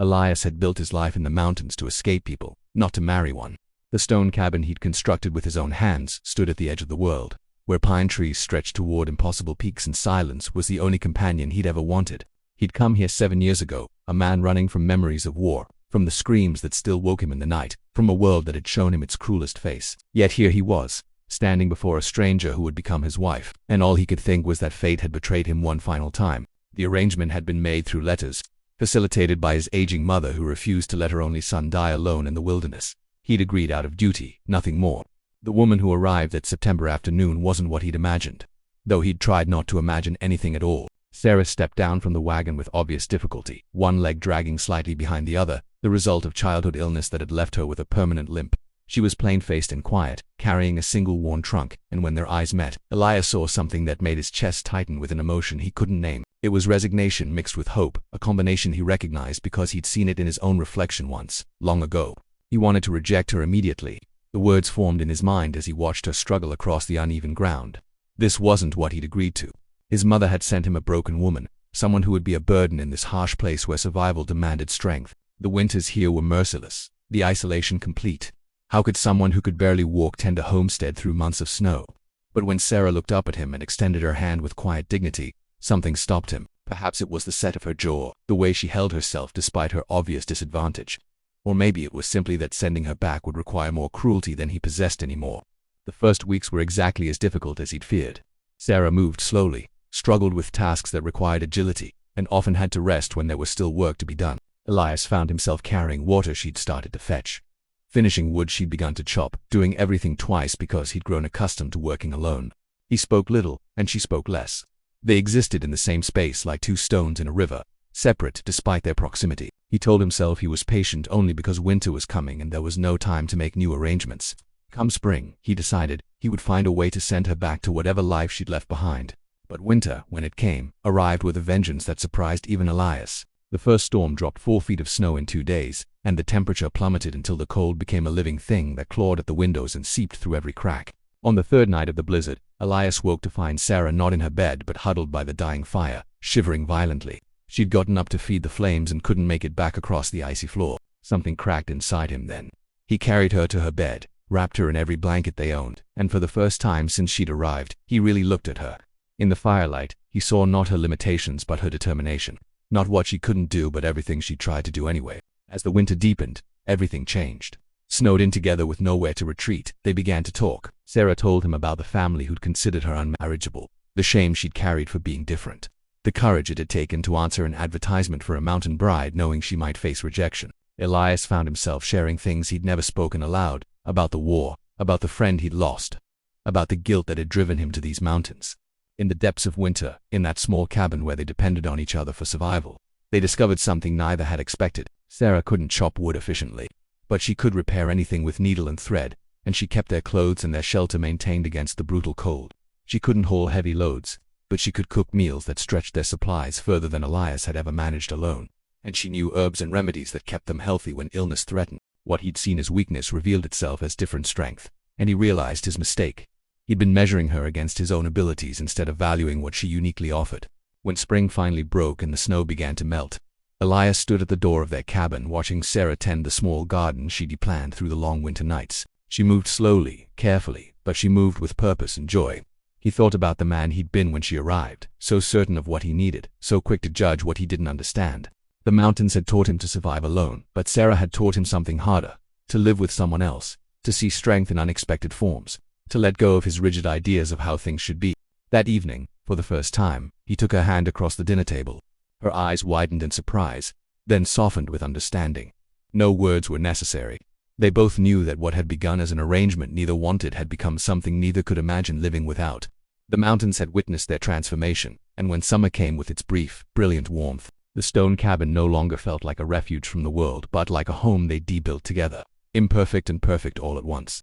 Elias had built his life in the mountains to escape people, not to marry one. The stone cabin he'd constructed with his own hands stood at the edge of the world, where pine trees stretched toward impossible peaks, and silence was the only companion he'd ever wanted. He'd come here 7 years ago, a man running from memories of war, from the screams that still woke him in the night, from a world that had shown him its cruelest face. Yet here he was, standing before a stranger who would become his wife, and all he could think was that fate had betrayed him one final time. The arrangement had been made through letters, facilitated by his aging mother who refused to let her only son die alone in the wilderness. He'd agreed out of duty, nothing more. The woman who arrived that September afternoon wasn't what he'd imagined, though he'd tried not to imagine anything at all. Sarah stepped down from the wagon with obvious difficulty, one leg dragging slightly behind the other, the result of childhood illness that had left her with a permanent limp. She was plain-faced and quiet, carrying a single worn trunk, and when their eyes met, Elias saw something that made his chest tighten with an emotion he couldn't name. It was resignation mixed with hope, a combination he recognized because he'd seen it in his own reflection once, long ago. He wanted to reject her immediately. The words formed in his mind as he watched her struggle across the uneven ground. This wasn't what he'd agreed to. His mother had sent him a broken woman, someone who would be a burden in this harsh place where survival demanded strength. The winters here were merciless, the isolation complete. How could someone who could barely walk tend a homestead through months of snow? But when Sarah looked up at him and extended her hand with quiet dignity, something stopped him. Perhaps it was the set of her jaw, the way she held herself despite her obvious disadvantage. Or maybe it was simply that sending her back would require more cruelty than he possessed anymore. The first weeks were exactly as difficult as he'd feared. Sarah moved slowly, struggled with tasks that required agility, and often had to rest when there was still work to be done. Elias found himself carrying water she'd started to fetch, finishing wood she'd begun to chop, doing everything twice because he'd grown accustomed to working alone. He spoke little, and she spoke less. They existed in the same space like two stones in a river, separate despite their proximity. He told himself he was patient only because winter was coming and there was no time to make new arrangements. Come spring, he decided, he would find a way to send her back to whatever life she'd left behind. But winter, when it came, arrived with a vengeance that surprised even Elias. The first storm dropped 4 feet of snow in 2 days, and the temperature plummeted until the cold became a living thing that clawed at the windows and seeped through every crack. On the third night of the blizzard, Elias woke to find Sarah not in her bed but huddled by the dying fire, shivering violently. She'd gotten up to feed the flames and couldn't make it back across the icy floor. Something cracked inside him then. He carried her to her bed, wrapped her in every blanket they owned, and for the first time since she'd arrived, he really looked at her. In the firelight, he saw not her limitations but her determination. Not what she couldn't do but everything she tried to do anyway. As the winter deepened, everything changed. Snowed in together with nowhere to retreat, they began to talk. Sarah told him about the family who'd considered her unmarriageable, the shame she'd carried for being different, the courage it had taken to answer an advertisement for a mountain bride knowing she might face rejection. Elias found himself sharing things he'd never spoken aloud, about the war, about the friend he'd lost, about the guilt that had driven him to these mountains. In the depths of winter, in that small cabin where they depended on each other for survival, they discovered something neither had expected. Sarah couldn't chop wood efficiently, but she could repair anything with needle and thread, and she kept their clothes and their shelter maintained against the brutal cold. She couldn't haul heavy loads, but she could cook meals that stretched their supplies further than Elias had ever managed alone. And she knew herbs and remedies that kept them healthy when illness threatened. What he'd seen as weakness revealed itself as different strength, and he realized his mistake. He'd been measuring her against his own abilities instead of valuing what she uniquely offered. When spring finally broke and the snow began to melt, Elias stood at the door of their cabin watching Sarah tend the small garden she'd planned through the long winter nights. She moved slowly, carefully, but she moved with purpose and joy. He thought about the man he'd been when she arrived, so certain of what he needed, so quick to judge what he didn't understand. The mountains had taught him to survive alone, but Sarah had taught him something harder, to live with someone else, to see strength in unexpected forms, to let go of his rigid ideas of how things should be. That evening, for the first time, he took her hand across the dinner table. Her eyes widened in surprise, then softened with understanding. No words were necessary. They both knew that what had begun as an arrangement neither wanted had become something neither could imagine living without. The mountains had witnessed their transformation, and when summer came with its brief, brilliant warmth, the stone cabin no longer felt like a refuge from the world but like a home they built together, imperfect and perfect all at once.